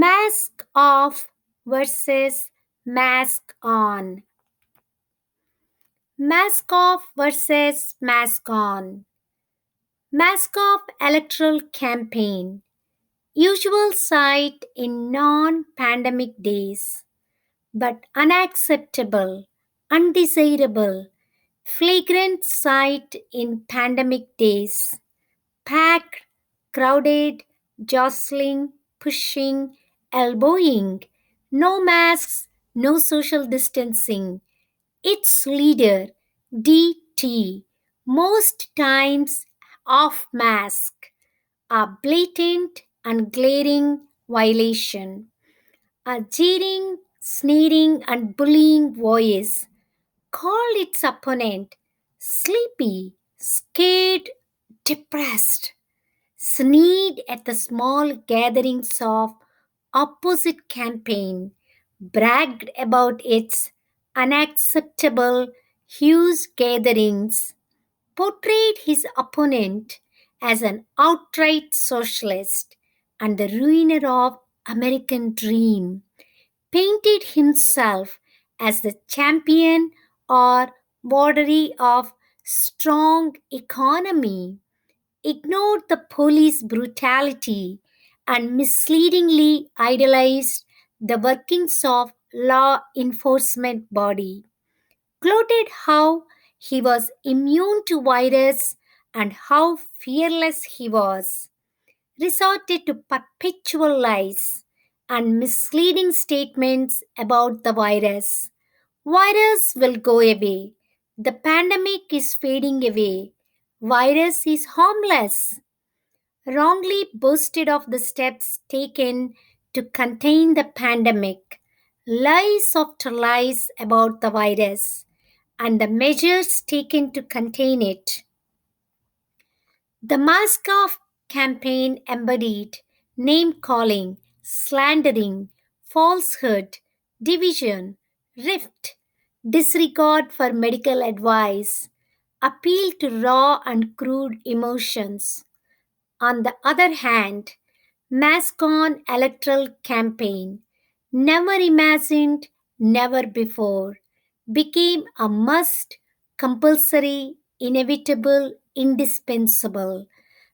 Mask off versus mask on. Mask off versus mask on. Mask off electoral campaign. Usual sight in non pandemic days, but unacceptable, undesirable, flagrant sight in pandemic days. Packed, crowded, jostling, pushing, elbowing. No masks, no social distancing. Its leader, DT, most times off mask, a blatant and glaring violation. A jeering, sneering, and bullying voice called its opponent sleepy, scared, depressed, sneered at the small gatherings of opposite campaign, bragged about its unacceptable huge gatherings, portrayed his opponent as an outright socialist and the ruiner of American dream, painted himself as the champion or votary of strong economy, ignored the police brutality, and misleadingly idolized the workings of law enforcement body, gloated how he was immune to virus and how fearless he was, resorted to perpetual lies and misleading statements about the virus. Virus will go away. The pandemic is fading away. Virus is harmless. Wrongly boasted of the steps taken to contain the pandemic. Lies after lies about the virus and the measures taken to contain it. The mask off campaign embodied name calling, slandering, falsehood, division, rift, disregard for medical advice, appeal to raw and crude emotions. On the other hand, mask on electoral campaign, never imagined, never before, became a must, compulsory, inevitable, indispensable.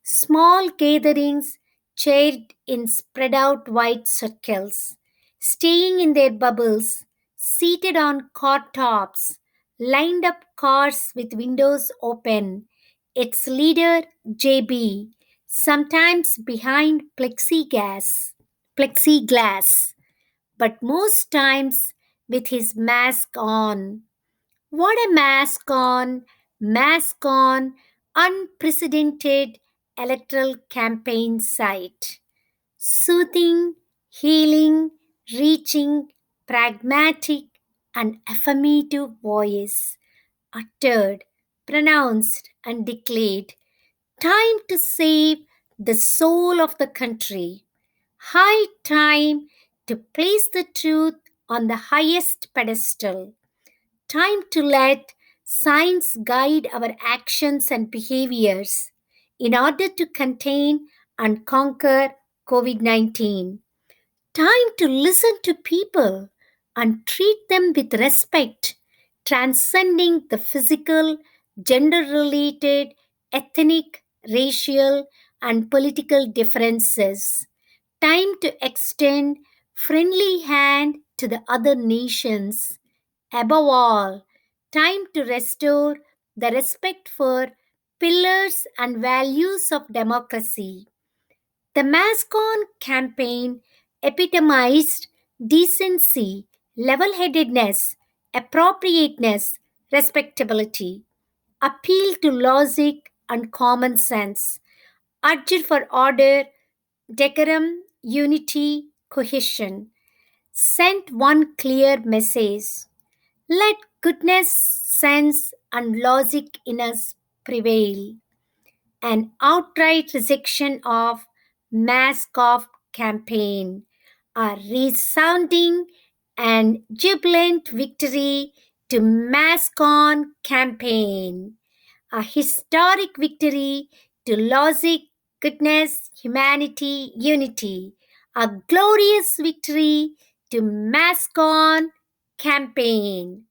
Small gatherings chaired in spread out white circles, staying in their bubbles, seated on car tops, lined up cars with windows open. Its leader, JB, sometimes behind plexiglass, but most times with his mask on. What a mask on, unprecedented electoral campaign sight. Soothing, healing, reaching, pragmatic, and affirmative voice, uttered, pronounced, and declared. Time to save the soul of the country. High time to place the truth on the highest pedestal. Time to let science guide our actions and behaviors in order to contain and conquer COVID 19. Time to listen to people and treat them with respect, transcending the physical, gender related, ethnic, racial, and political differences. Time to extend friendly hand to the other nations. Above all, time to restore the respect for pillars and values of democracy. The Mask On campaign epitomized decency, level headedness, appropriateness, respectability, appeal to logic and common sense, urged for order, decorum, unity, cohesion, sent one clear message: let goodness, sense, and logic in us prevail. An outright rejection of mask off campaign, a resounding and jubilant victory to mask on campaign, a historic victory to logic, goodness, humanity, unity, A glorious victory to Mask On campaign.